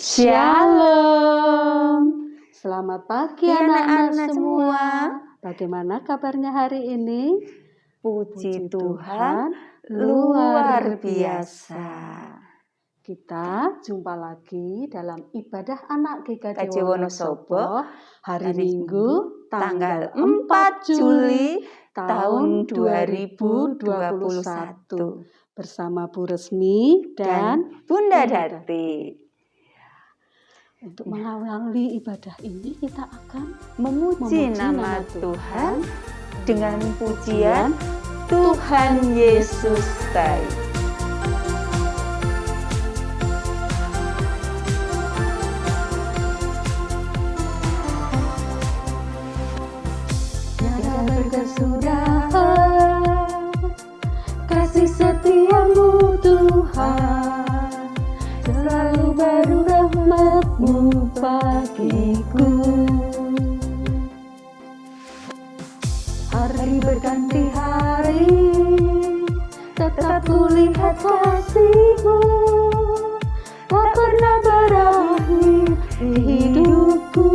Shalom. Selamat pagi anak-anak semua. semua. Bagaimana kabarnya hari ini? Puji Tuhan, luar biasa. Kita jumpa lagi dalam ibadah anak GKJ Wonosobo hari Minggu tanggal 4 Juli tahun 2021 bersama Bu Resmi dan Bunda Dati. Untuk mengawali ibadah ini kita akan memuji nama Tuhan dengan pujian Tuhan Yesus baik. Berkesudahan kasih setiamu Tuhan, selalu baru rahmat-Mu bagiku. Hari berganti hari, tetap kulihat kasih-Mu, tak pernah berakhir di hidupku.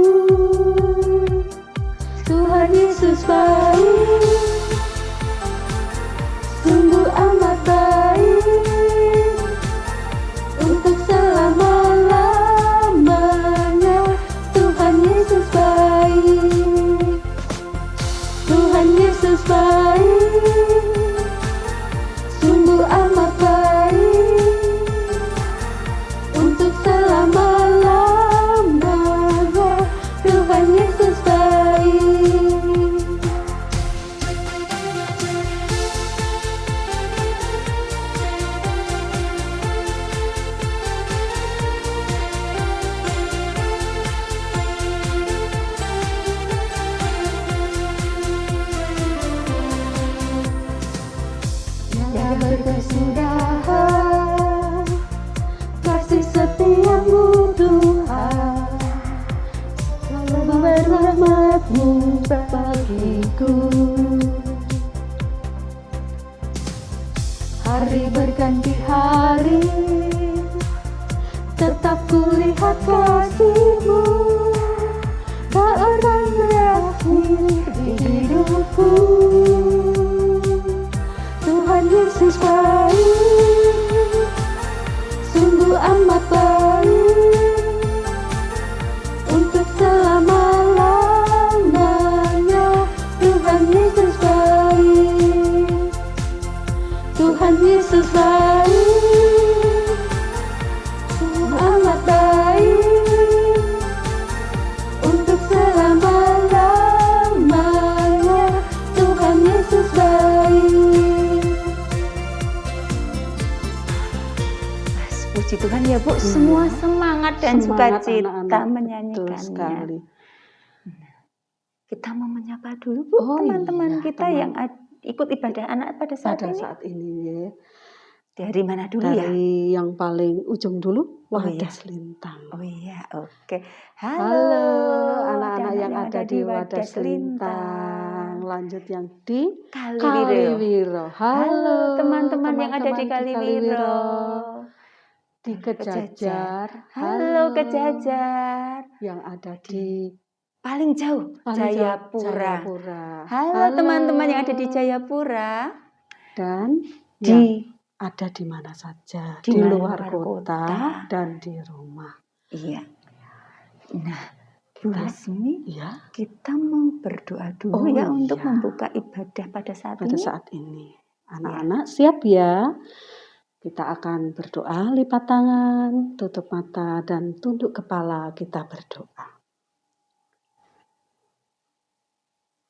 Tuhan Yesus baik, sungguh amat baik, untuk selama-lamanya. Tuhan Yesus baik, Tuhan Yesus baik, sungguh amat baik, untuk selama-lamanya. Tuhan Yesus baik. Yang berkesudahan kasih setiamu Tuhan, selalu berrahmat-Mu bagiku. Hari berganti hari, tetap kulihat kasih-Mu, tak akan berakhir di hidupku. Tuhan Yesus baik, sungguh amat baik, untuk selama-lamanya. Tuhan Yesus baik, Tuhan Yesus baik, sungguh amat baik, untuk selama-lamanya. Tuhan Yesus baik. Puji Tuhan ya Bu, semua semangat dan sukacita Betul menyanyikannya. sekali. Kita mau menyapa dulu Bu, teman-teman kita yang ikut ibadah anak pada saat ini ya. Dari mana dulu ya? Dari yang paling ujung dulu, Wadas iya. Lintang. Oh iya, oke. Halo anak-anak yang ada di Wadas Lintang. Lanjut yang di Kaliwiro. Halo teman-teman yang ada di Kaliwiro. Di Kejajar. Halo Kejajar. Yang ada di paling jauh Jayapura. Halo teman-teman yang ada di Jayapura. Dan ada di mana saja, di luar kota dan di rumah. Iya. Nah, Bu Resmi, kita mau berdoa dulu untuk membuka ibadah pada saat ini. Anak-anak siap ya? Kita akan berdoa, lipat tangan, tutup mata, dan tunduk kepala. Kita berdoa.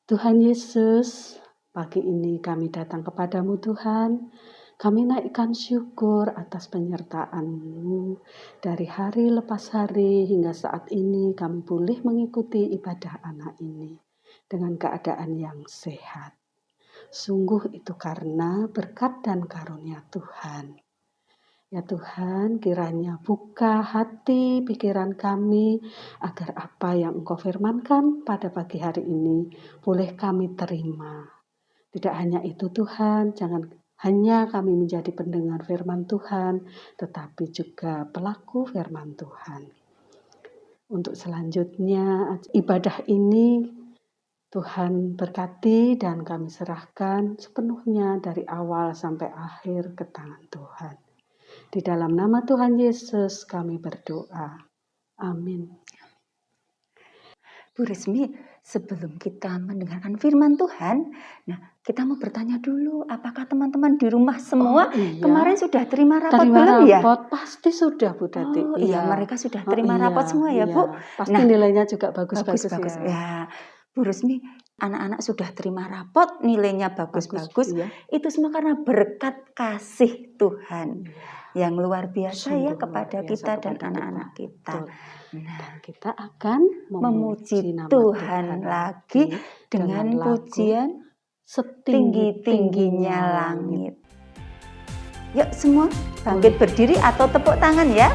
Tuhan Yesus, pagi ini kami datang kepadamu Tuhan. Kami naikkan syukur atas penyertaan-Mu. Dari hari lepas hari hingga saat ini kami boleh mengikuti ibadah anak ini dengan keadaan yang sehat. Sungguh itu karena berkat dan karunia Tuhan. Ya Tuhan, kiranya buka hati pikiran kami agar apa yang Engkau firmankan pada pagi hari ini boleh kami terima. Tidak hanya itu Tuhan, jangan hanya kami menjadi pendengar firman Tuhan, tetapi juga pelaku firman Tuhan. Untuk selanjutnya ibadah ini Tuhan berkati dan kami serahkan sepenuhnya dari awal sampai akhir ke tangan Tuhan. Di dalam nama Tuhan Yesus kami berdoa. Amin. Bu Resmi, sebelum kita mendengarkan firman Tuhan, nah kita mau bertanya dulu, apakah teman-teman di rumah semua kemarin sudah terima rapot belum ya? Pasti sudah Bu Dati. Oh iya, mereka sudah terima rapot semua ya Bu? Pasti nilainya juga bagus-bagus ya. Bu Resmi, anak-anak sudah terima rapot, nilainya bagus-bagus. Itu semua karena berkat kasih Tuhan yang luar biasa ya kepada kita dan anak-anak kita. Nah, kita akan memuji Tuhan lagi dengan pujian setinggi-tingginya langit. Yuk semua bangkit berdiri atau tepuk tangan ya.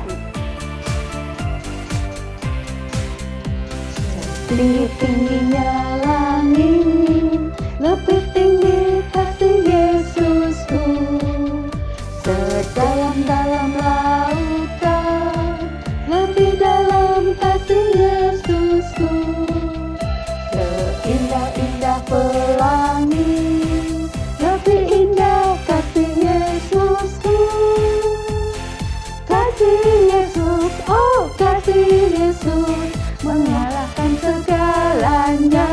Tinggi-tingginya langit, lebih tinggi kasih Yesusku, sedalam-dalam lautan, lebih dalam kasih Yesusku, seindah-indah pelangi, lebih indah kasih Yesusku, kasih Yesus, oh kasih Yesus, mengalahkan segalanya.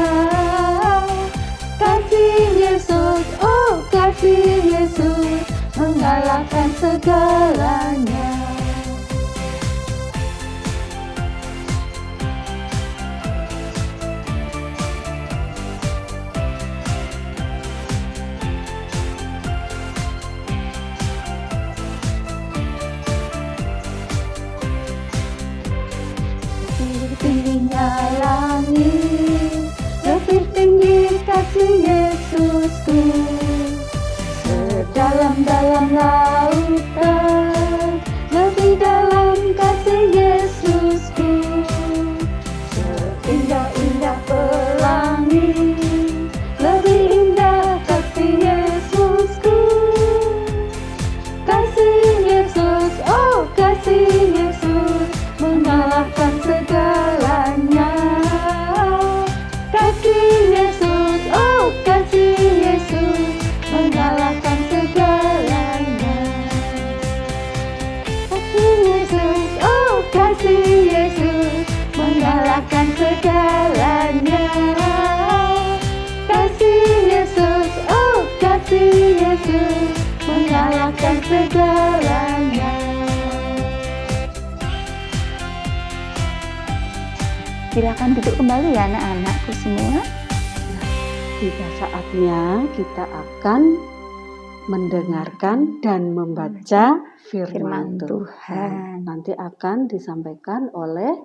Kasih Yesus, oh kasih Yesus, mengalahkan segalanya. Tingginya langit, lebih tinggi kasih Yesusku, sedalam-dalam lautan, lebih dalam kasih Yesusku, seindah-indah pelangi, lebih indah kasih Yesusku, kasih Yesus, oh kasih Yesus, mengalahkan segalanya. Kasih Yesus, oh kasih Yesus, mengalahkan segalanya. Kasih Yesus, oh kasih Yesus, mengalahkan segalanya. Kasih Yesus, oh kasih Yesus, mengalahkan segalanya. Silakan duduk kembali ya anak-anakku semua. Tiba saatnya kita akan mendengarkan dan membaca firman Tuhan. Nanti akan disampaikan oleh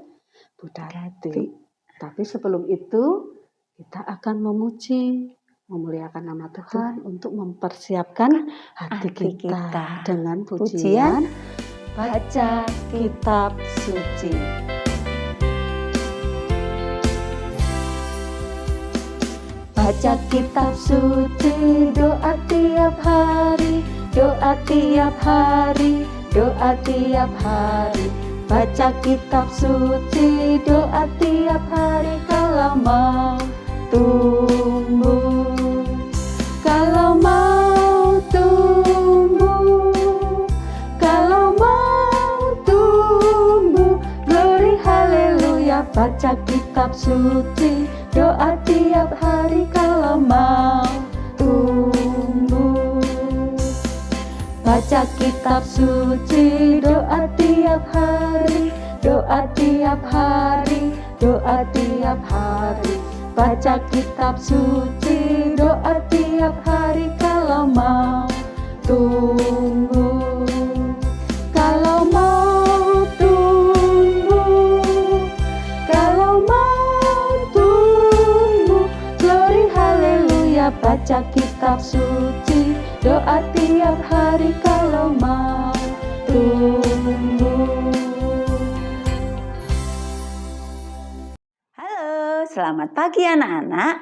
Bu Dati. Tapi sebelum itu kita akan memuji, memuliakan nama Tuhan untuk mempersiapkan hati kita dengan pujian baca kitab suci. Baca kitab suci, doa tiap hari, doa tiap hari, doa tiap hari. Baca kitab suci, doa tiap hari kalau mau tumbuh. Kalau mau tumbuh, kalau mau tumbuh, glory haleluya. Baca kitab suci, doa tiap hari kalau mau tumbuh. Baca kitab suci, doa tiap hari, doa tiap hari, doa tiap hari. Baca kitab suci, doa tiap hari kalau mau tumbuh. Kalau mau tumbuh, kalau mau tumbuh, glory haleluya. Baca kitab suci, doa tiap hari kalau mau tumbuh. Halo, selamat pagi anak-anak.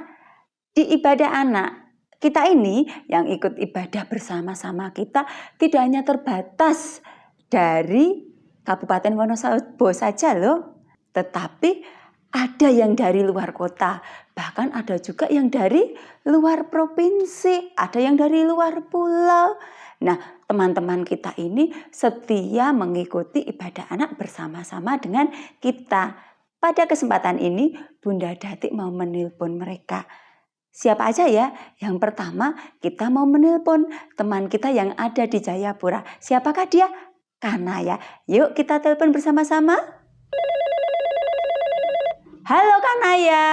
Di ibadah anak kita ini yang ikut ibadah bersama-sama kita tidak hanya terbatas dari Kabupaten Wonosobo saja loh. Tetapi ada yang dari luar kota, bahkan ada juga yang dari luar provinsi, ada yang dari luar pulau. Nah, teman-teman kita ini setia mengikuti ibadah anak bersama-sama dengan kita. Pada kesempatan ini, Bunda Dati mau menelpon mereka. Siapa aja ya? Yang pertama kita mau menelpon teman kita yang ada di Jayapura. Siapakah dia? Kanaya. Yuk kita telepon bersama-sama. Halo Kanaya.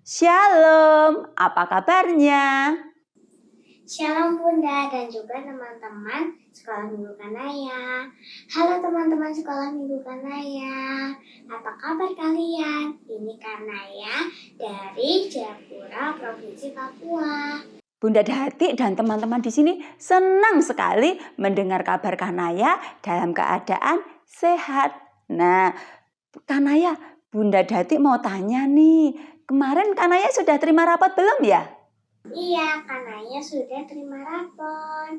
Shalom. Apa kabarnya? Shalom Bunda dan juga teman-teman Sekolah Minggu Kanaya. Halo teman-teman Sekolah Minggu Kanaya. Apa kabar kalian? Ini Kanaya dari Jayapura, Provinsi Papua. Bunda Dati dan teman-teman di sini senang sekali mendengar kabar Kanaya dalam keadaan sehat. Nah, Kanaya, Bunda Dati mau tanya nih, kemarin Kanaya sudah terima rapot belum ya? Iya, Kanaya sudah terima rapor.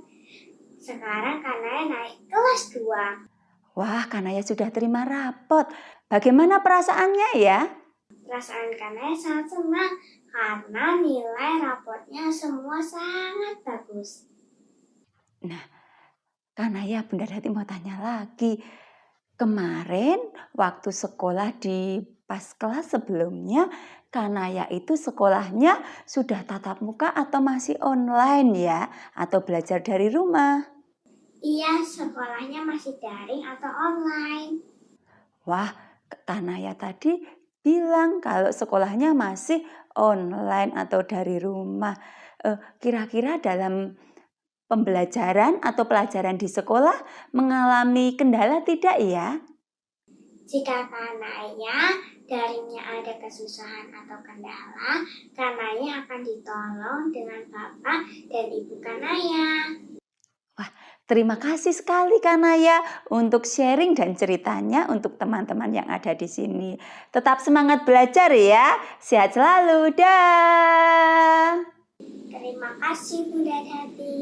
Sekarang Kanaya naik kelas 2. Wah, Kanaya sudah terima rapot. Bagaimana perasaannya ya? Perasaan Kanaya sangat senang karena nilai raportnya semua sangat bagus. Nah, Kanaya, Bunda Dati mau tanya lagi. Kemarin waktu sekolah di pas kelas sebelumnya, Kanaya itu sekolahnya sudah tatap muka atau masih online ya? Atau belajar dari rumah? Iya, sekolahnya masih daring atau online. Wah, Kanaya tadi bilang kalau sekolahnya masih online atau dari rumah. Kira-kira dalam pembelajaran atau pelajaran di sekolah mengalami kendala tidak ya? Jika Kanaya daringnya ada kesusahan atau kendala, Kanaya akan ditolong dengan Bapak dan Ibu Kanaya. Wah, terima kasih sekali Kanaya untuk sharing dan ceritanya untuk teman-teman yang ada di sini. Tetap semangat belajar ya. Sehat selalu. Dah. Terima kasih Bunda Dati.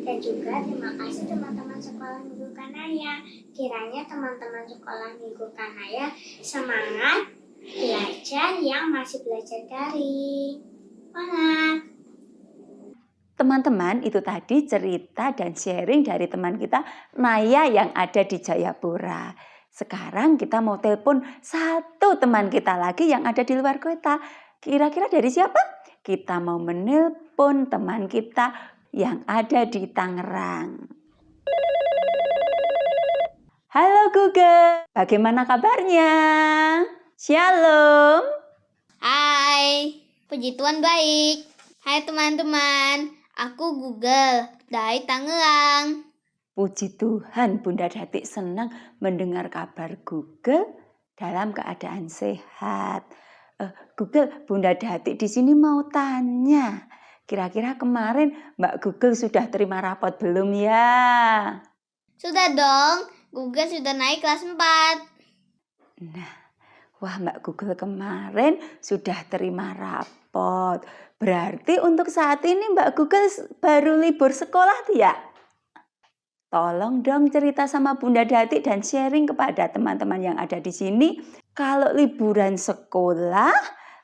Dan juga terima kasih teman-teman Sekolah Minggu Kanaya. Kiranya teman-teman Sekolah Minggu Kanaya semangat belajar yang masih belajar daring. Semangat! Teman-teman, itu tadi cerita dan sharing dari teman kita Naya yang ada di Jayapura. Sekarang kita mau telepon satu teman kita lagi yang ada di luar kota. Kira-kira dari siapa? Kita mau menelpon teman kita yang ada di Tangerang. Halo Google, bagaimana kabarnya? Shalom. Hai, puji Tuhan baik. Hai teman-teman, aku Google dari Tangerang. Puji Tuhan, Bunda Dati senang mendengar kabar Google dalam keadaan sehat. Google, Bunda Dati di sini mau tanya, kira-kira kemarin Mbak Google sudah terima rapot belum ya? Sudah dong, Google sudah naik kelas 4. Nah, wah Mbak Google kemarin sudah terima rapot. Berarti untuk saat ini Mbak Google baru libur sekolah ya? Tolong dong cerita sama Bunda Dati dan sharing kepada teman-teman yang ada di sini. Kalau liburan sekolah,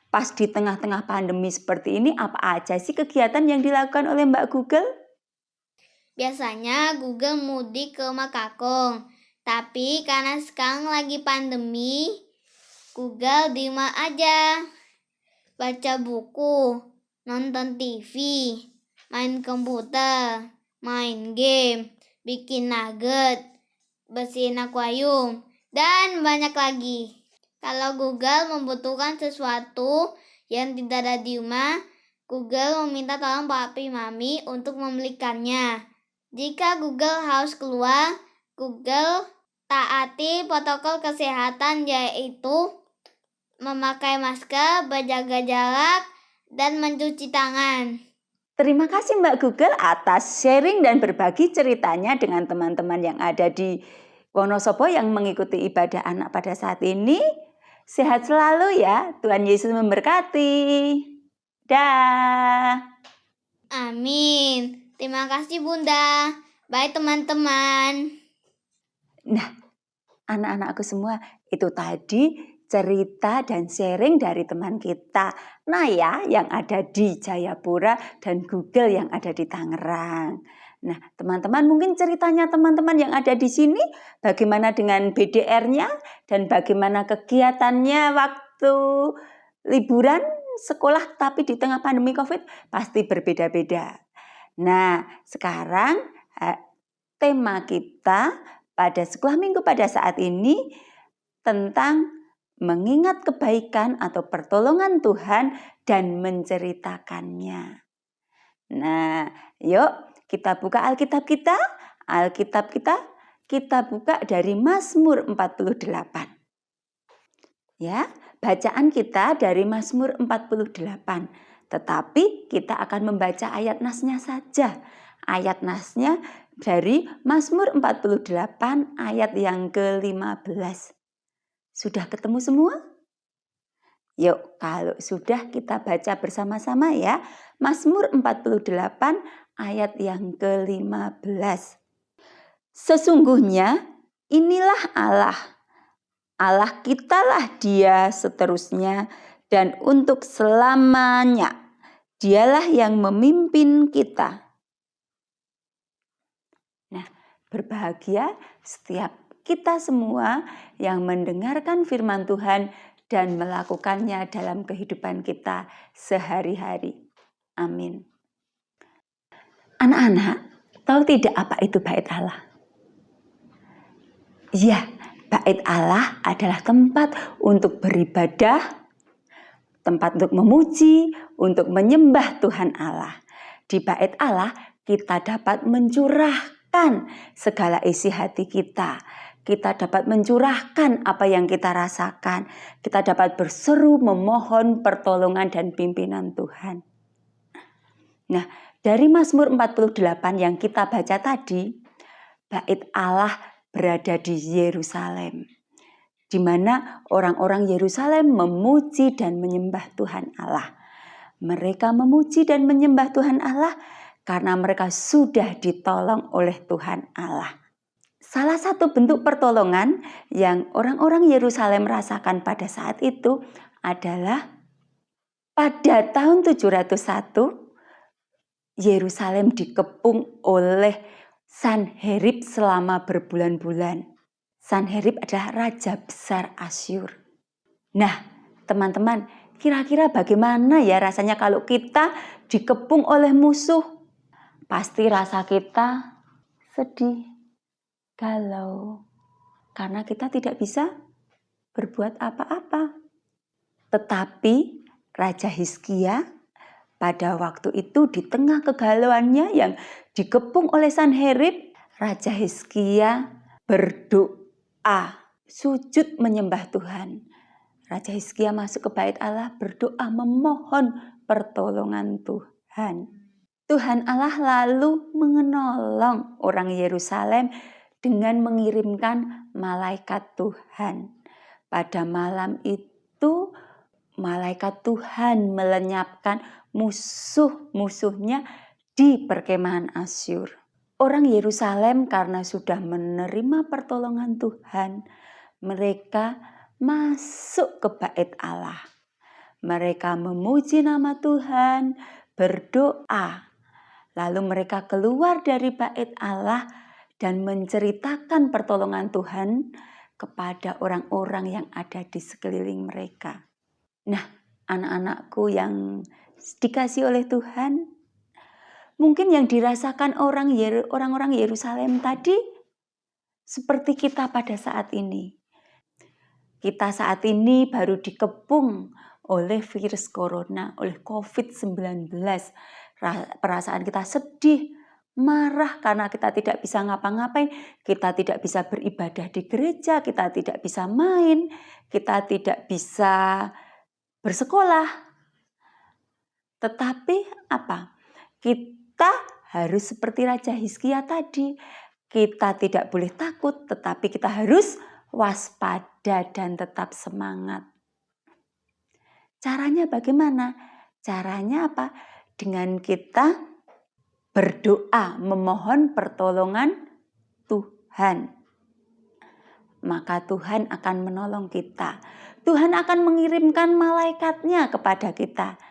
pas di tengah-tengah pandemi seperti ini, apa aja sih kegiatan yang dilakukan oleh Mbak Google? Biasanya Google mudik ke Makakong. Tapi karena sekarang lagi pandemi, Google di rumah aja. Baca buku, nonton TV, main komputer, main game, bikin nugget, bersihin akuarium, dan banyak lagi. Kalau Google membutuhkan sesuatu yang tidak ada di rumah, Google meminta tolong papi mami untuk membelikannya. Jika Google harus keluar, Google taati protokol kesehatan yaitu memakai masker, berjaga jarak, dan mencuci tangan. Terima kasih Mbak Google atas sharing dan berbagi ceritanya dengan teman-teman yang ada di Wonosobo yang mengikuti ibadah anak pada saat ini. Sehat selalu ya, Tuhan Yesus memberkati. Dah. Amin. Terima kasih Bunda. Bye teman-teman. Nah, anak-anakku semua, itu tadi cerita dan sharing dari teman kita, Naya yang ada di Jayapura dan Google yang ada di Tangerang. Nah, teman-teman mungkin ceritanya teman-teman yang ada di sini, bagaimana dengan BDR-nya dan bagaimana kegiatannya waktu liburan sekolah tapi di tengah pandemi COVID pasti berbeda-beda. Nah, sekarang tema kita pada sekolah minggu pada saat ini tentang mengingat kebaikan atau pertolongan Tuhan dan menceritakannya. Nah, yuk kita buka Alkitab kita. Alkitab kita buka dari Mazmur 48. Ya, bacaan kita dari Mazmur 48. Tetapi kita akan membaca ayat nasnya saja. Ayat nasnya dari Mazmur 48 ayat yang ke-15. Sudah ketemu semua? Yuk, kalau sudah kita baca bersama-sama ya. Mazmur 48 ayat yang ke-15. Sesungguhnya inilah Allah. Allah kitalah Dia seterusnya dan untuk selamanya. Dialah yang memimpin kita. Nah, berbahagia setiap kita semua yang mendengarkan firman Tuhan dan melakukannya dalam kehidupan kita sehari-hari. Amin. Anak-anak, tahu tidak apa itu bait Allah? Ya, bait Allah adalah tempat untuk beribadah, tempat untuk memuji, untuk menyembah Tuhan Allah. Di bait Allah kita dapat mencurahkan segala isi hati kita. Kita dapat mencurahkan apa yang kita rasakan. Kita dapat berseru memohon pertolongan dan pimpinan Tuhan. Nah, dari Mazmur 48 yang kita baca tadi, bait Allah berada di Yerusalem, di mana orang-orang Yerusalem memuji dan menyembah Tuhan Allah. Mereka memuji dan menyembah Tuhan Allah karena mereka sudah ditolong oleh Tuhan Allah. Salah satu bentuk pertolongan yang orang-orang Yerusalem rasakan pada saat itu adalah pada tahun 701 Yerusalem dikepung oleh Sanherib selama berbulan-bulan. Sanherib adalah raja besar Asyur. Nah, teman-teman, kira-kira bagaimana ya rasanya kalau kita dikepung oleh musuh? Pasti rasa kita sedih, galau, karena kita tidak bisa berbuat apa-apa. Tetapi Raja Hizkia pada waktu itu di tengah kegalauannya yang dikepung oleh Sanherib, Raja Hizkia berdoa, sujud menyembah Tuhan. Raja Hizkia masuk ke bait Allah, berdoa memohon pertolongan Tuhan. Tuhan Allah lalu menolong orang Yerusalem dengan mengirimkan malaikat Tuhan. Pada malam itu malaikat Tuhan melenyapkan musuh-musuhnya di perkemahan Asyur. Orang Yerusalem karena sudah menerima pertolongan Tuhan, mereka masuk ke bait Allah. Mereka memuji nama Tuhan, berdoa. Lalu mereka keluar dari bait Allah dan menceritakan pertolongan Tuhan kepada orang-orang yang ada di sekeliling mereka. Nah, anak-anakku yang dikasihi oleh Tuhan, mungkin yang dirasakan orang-orang Yerusalem tadi seperti kita pada saat ini. Kita saat ini baru dikepung oleh virus corona, oleh COVID-19. Perasaan kita sedih, marah karena kita tidak bisa ngapa-ngapain, kita tidak bisa beribadah di gereja, kita tidak bisa main, kita tidak bisa bersekolah. Tetapi apa? Kita harus seperti Raja Hizkia tadi. Kita tidak boleh takut, tetapi kita harus waspada dan tetap semangat. Caranya bagaimana? Caranya apa? Dengan kita berdoa memohon pertolongan Tuhan. Maka Tuhan akan menolong kita. Tuhan akan mengirimkan malaikatnya kepada kita.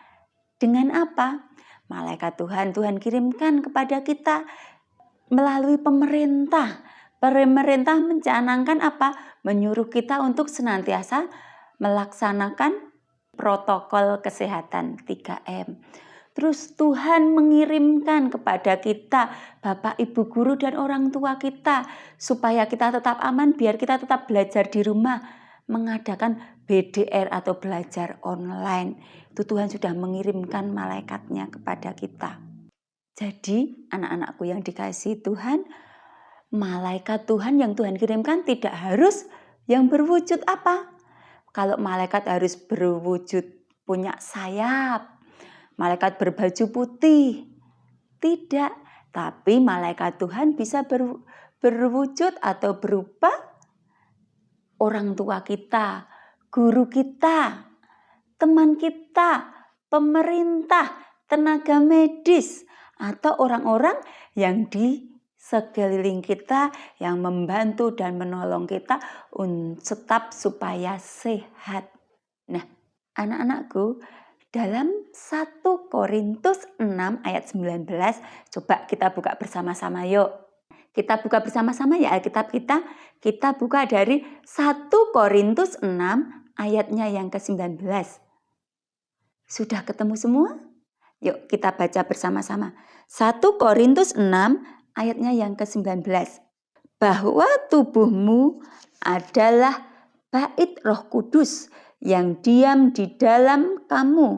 Dengan apa? Malaikat Tuhan kirimkan kepada kita melalui pemerintah. Pemerintah mencanangkan apa? Menyuruh kita untuk senantiasa melaksanakan protokol kesehatan 3M. Terus Tuhan mengirimkan kepada kita, Bapak, Ibu guru dan orang tua kita, supaya kita tetap aman, biar kita tetap belajar di rumah, mengadakan BDR atau belajar online. Itu Tuhan sudah mengirimkan malaikatnya kepada kita. Jadi anak-anakku yang dikasihi Tuhan, malaikat Tuhan yang Tuhan kirimkan tidak harus yang berwujud apa? Kalau malaikat harus berwujud punya sayap, malaikat berbaju putih. Tidak, tapi malaikat Tuhan bisa berwujud atau berupa orang tua kita, guru kita, teman kita, pemerintah, tenaga medis, atau orang-orang yang di sekeliling kita yang membantu dan menolong kita tetap supaya sehat. Nah, anak-anakku, dalam 1 Korintus 6 ayat 19, coba kita buka bersama-sama yuk. Kita buka bersama-sama ya Alkitab kita. Kita buka dari 1 Korintus 6 ayatnya yang ke-19. Sudah ketemu semua? Yuk kita baca bersama-sama. 1 Korintus 6 ayatnya yang ke-19. Bahwa tubuhmu adalah bait Roh Kudus yang diam di dalam kamu.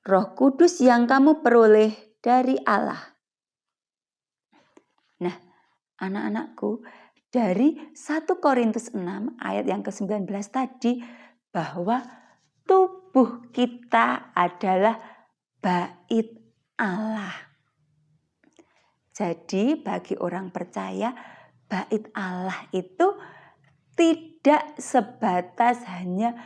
Roh Kudus yang kamu peroleh dari Allah. Nah, anak-anakku, dari 1 Korintus 6 ayat yang ke-19 tadi, bahwa tubuh kita adalah bait Allah. Jadi bagi orang percaya, bait Allah itu tidak sebatas hanya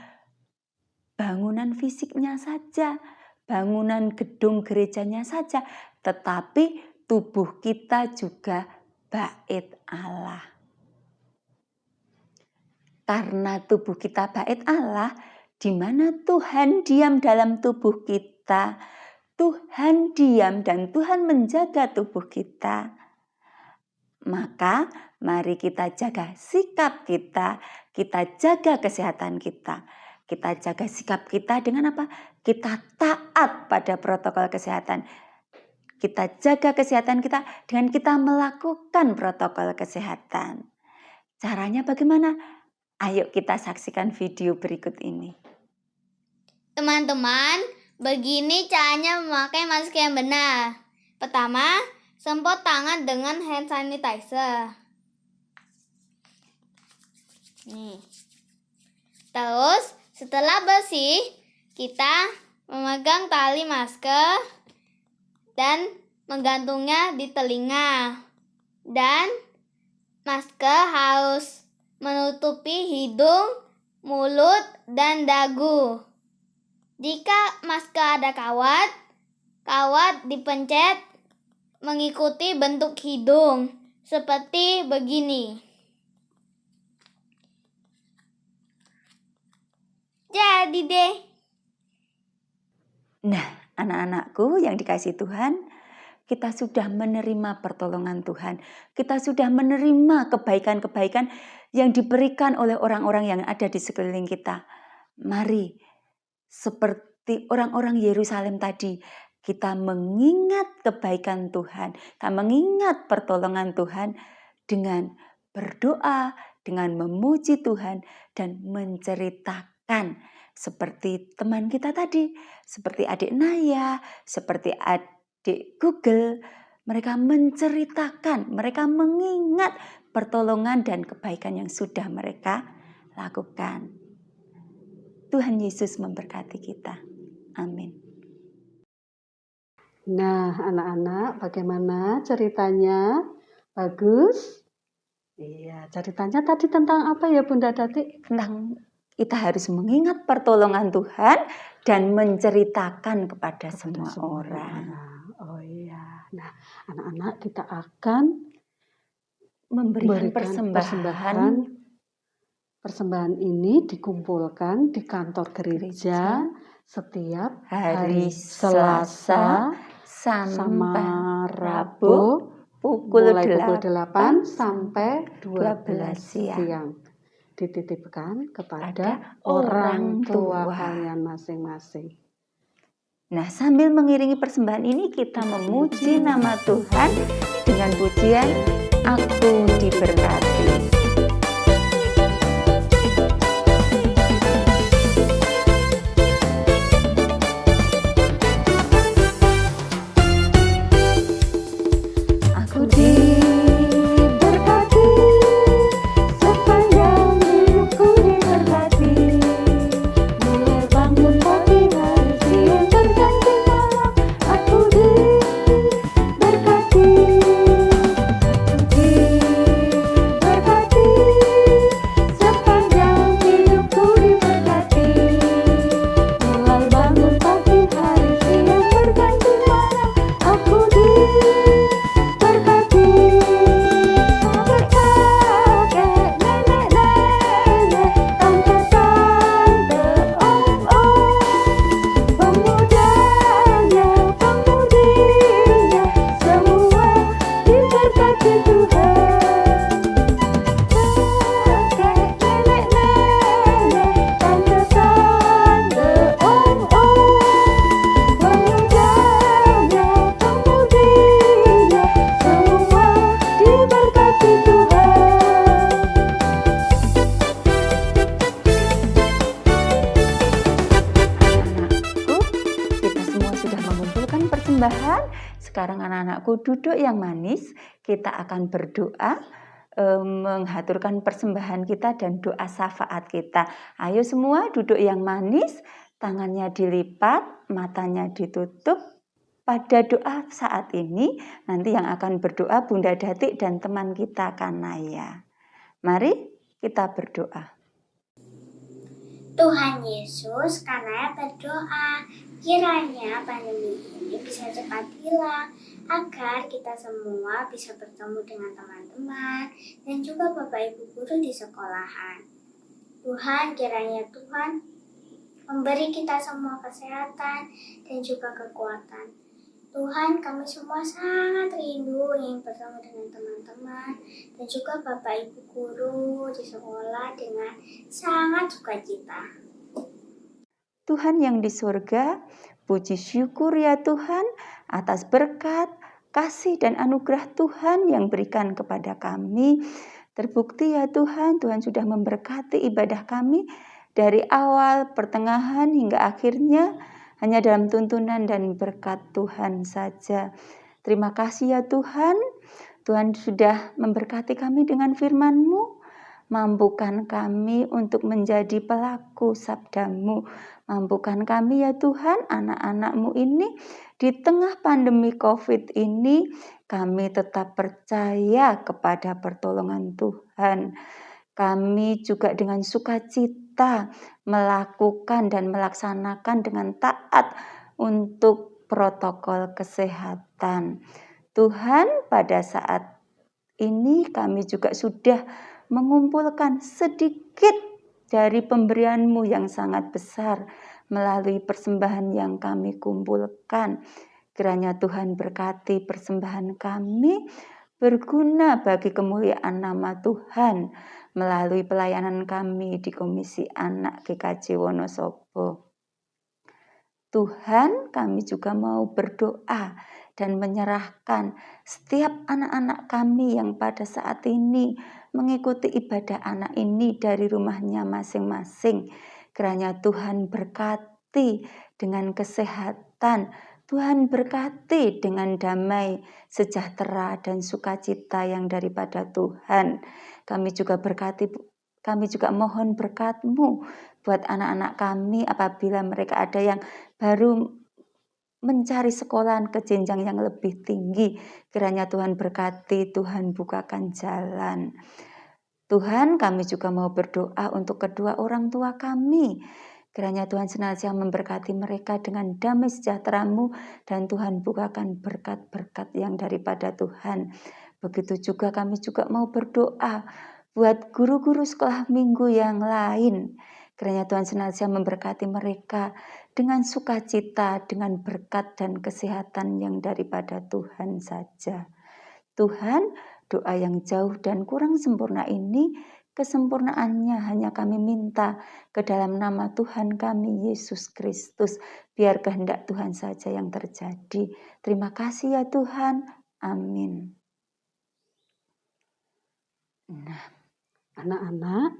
bangunan fisiknya saja, bangunan gedung gerejanya saja, tetapi tubuh kita juga bait Allah. Karena tubuh kita bait Allah, di mana Tuhan diam dalam tubuh kita, Tuhan diam dan Tuhan menjaga tubuh kita. Maka mari kita jaga sikap kita jaga kesehatan kita. Kita jaga sikap kita dengan apa? Kita taat pada protokol kesehatan. Kita jaga kesehatan kita dengan kita melakukan protokol kesehatan. Caranya bagaimana? Ayo kita saksikan video berikut ini. Teman-teman, begini caranya memakai masker yang benar. Pertama, semprot tangan dengan hand sanitizer. Nih. Terus, setelah bersih, kita memegang tali masker dan menggantungnya di telinga. Dan masker harus menutupi hidung, mulut, dan dagu. Jika masker ada kawat dipencet mengikuti bentuk hidung seperti begini. Jadi deh. Nah, anak-anakku yang dikasihi Tuhan, kita sudah menerima pertolongan Tuhan. Kita sudah menerima kebaikan-kebaikan yang diberikan oleh orang-orang yang ada di sekeliling kita. Mari, seperti orang-orang Yerusalem tadi, kita mengingat kebaikan Tuhan, kita mengingat pertolongan Tuhan dengan berdoa, dengan memuji Tuhan, dan menceritakan seperti teman kita tadi, seperti adik Naya, seperti adik Google. Mereka menceritakan, mereka mengingat pertolongan dan kebaikan yang sudah mereka lakukan. Tuhan Yesus memberkati kita. Amin. Nah, anak-anak, bagaimana ceritanya? Bagus? Iya, ceritanya tadi tentang apa ya Bunda Dati? Tentang kita harus mengingat pertolongan Tuhan dan menceritakan kepada semua orang. Oh iya. Nah, anak-anak, kita akan memberikan persembahan Persembahan ini dikumpulkan di kantor gereja setiap hari Selasa sama Rabu mulai pukul 8 sampai 12 siang. Dititipkan kepada orang tua kalian masing-masing. Nah, sambil mengiringi persembahan ini kita memuji nama Tuhan dengan pujian Aku Diberkati. Sekarang anak-anakku duduk yang manis, kita akan berdoa, menghaturkan persembahan kita dan doa syafaat kita. Ayo semua duduk yang manis, tangannya dilipat, matanya ditutup. Pada doa saat ini, nanti yang akan berdoa Bunda Datik dan teman kita Kanaya. Mari kita berdoa. Tuhan Yesus, Kanaya berdoa, kiranya pandemi ini bisa cepat hilang, agar kita semua bisa bertemu dengan teman-teman dan juga Bapak Ibu guru di sekolahan. Tuhan, kiranya Tuhan memberi kita semua kesehatan dan juga kekuatan. Tuhan, kami semua sangat rindu ingin bertemu dengan teman-teman dan juga Bapak Ibu guru di sekolah dengan sangat sukacita. Tuhan yang di surga, puji syukur ya Tuhan atas berkat, kasih dan anugerah Tuhan yang berikan kepada kami. Terbukti ya Tuhan, Tuhan sudah memberkati ibadah kami dari awal, pertengahan hingga akhirnya hanya dalam tuntunan dan berkat Tuhan saja. Terima kasih ya Tuhan, Tuhan sudah memberkati kami dengan firman-Mu. Mampukan kami untuk menjadi pelaku sabda-Mu. Mampukan kami ya Tuhan, anak-anak-Mu ini di tengah pandemi COVID ini, kami tetap percaya kepada pertolongan Tuhan. Kami juga dengan sukacita melakukan dan melaksanakan dengan taat untuk protokol kesehatan. Tuhan, pada saat ini kami juga sudah mengumpulkan sedikit dari pemberian-Mu yang sangat besar melalui persembahan yang kami kumpulkan. Kiranya Tuhan berkati persembahan kami berguna bagi kemuliaan nama Tuhan melalui pelayanan kami di Komisi Anak GKJ Wonosobo. Tuhan, kami juga mau berdoa dan menyerahkan setiap anak-anak kami yang pada saat ini mengikuti ibadah anak ini dari rumahnya masing-masing. Kiranya Tuhan berkati dengan kesehatan, Tuhan berkati dengan damai, sejahtera dan sukacita yang daripada Tuhan. Kami juga mohon berkat-Mu buat anak-anak kami apabila mereka ada yang baru mencari sekolahan ke jenjang yang lebih tinggi. Kiranya Tuhan berkati, Tuhan bukakan jalan. Tuhan, kami juga mau berdoa untuk kedua orang tua kami. Kiranya Tuhan senantiasa memberkati mereka dengan damai sejahtera-Mu dan Tuhan bukakan berkat-berkat yang daripada Tuhan. Begitu juga kami juga mau berdoa buat guru-guru sekolah minggu yang lain. Kiranya Tuhan senantiasa memberkati mereka dengan sukacita, dengan berkat dan kesehatan yang daripada Tuhan saja. Tuhan, doa yang jauh dan kurang sempurna ini, kesempurnaannya hanya kami minta ke dalam nama Tuhan kami, Yesus Kristus. Biar kehendak Tuhan saja yang terjadi. Terima kasih ya Tuhan. Amin. Nah, anak-anak,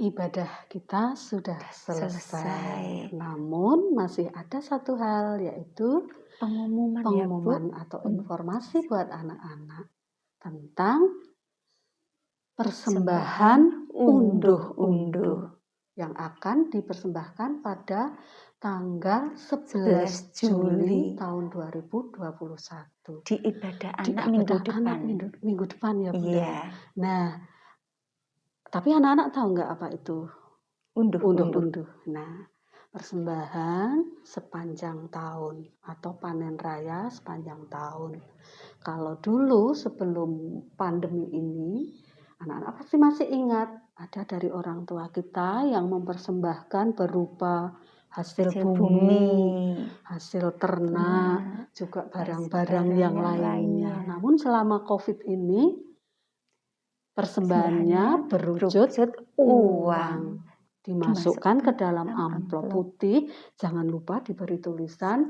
ibadah kita sudah selesai. Namun masih ada satu hal, yaitu pengumuman atau informasi buat anak-anak tentang persembahan unduh-unduh yang akan dipersembahkan pada tanggal 11 Juli tahun 2021 di ibadah anak minggu depan ya Bunda. Iya. Nah, tapi anak-anak tahu nggak apa itu unduh-unduh? Nah, persembahan sepanjang tahun atau panen raya sepanjang tahun. Kalau dulu sebelum pandemi ini, anak-anak pasti masih ingat ada dari orang tua kita yang mempersembahkan berupa hasil bumi, hasil ternak, juga barang-barang yang lainnya. Namun selama COVID ini, persembahannya berwujud uang. Dimasukkan ke dalam amplop putih, jangan lupa diberi tulisan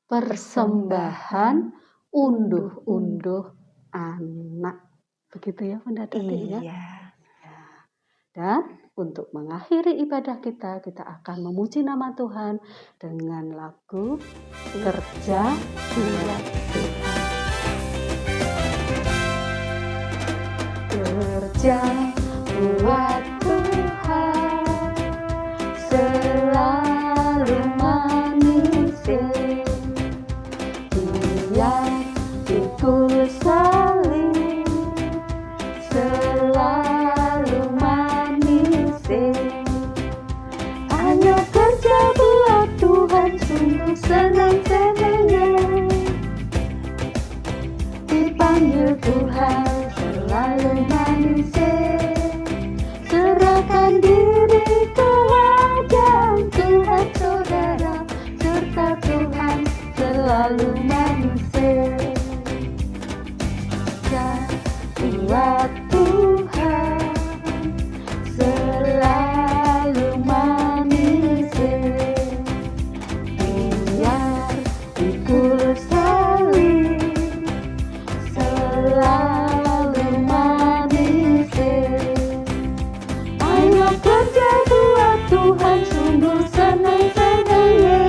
persembahan unduh-unduh anak. Begitu ya Bunda Tati ya. Dan untuk mengakhiri ibadah kita akan memuji nama Tuhan dengan lagu Kerja Buat Tuhan. Kerja buat Tuhan selalu manis, Dia pikul salib selalu manis, hanya kerja buat Tuhan sungguh senang-senangnya, dipanggil Tuhan selalu manis, serahkan diri ke wajah Tuhan saudara, serta Tuhan selalu manis. Buat Tuhan selalu manis, biar pikul salib selalu manis, ayo kerja buat Tuhan sungguh senang-senangnya,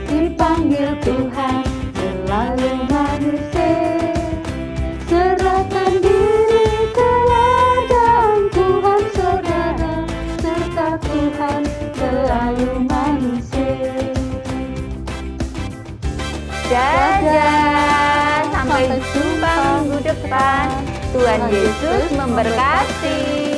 dipanggil Tuhan selalu manis, serahkan diri ke ladang Tuhan saudara, serta Tuhan selalu manis. Dadah, sampai jumpa minggu depan. Tuhan Yesus memberkati.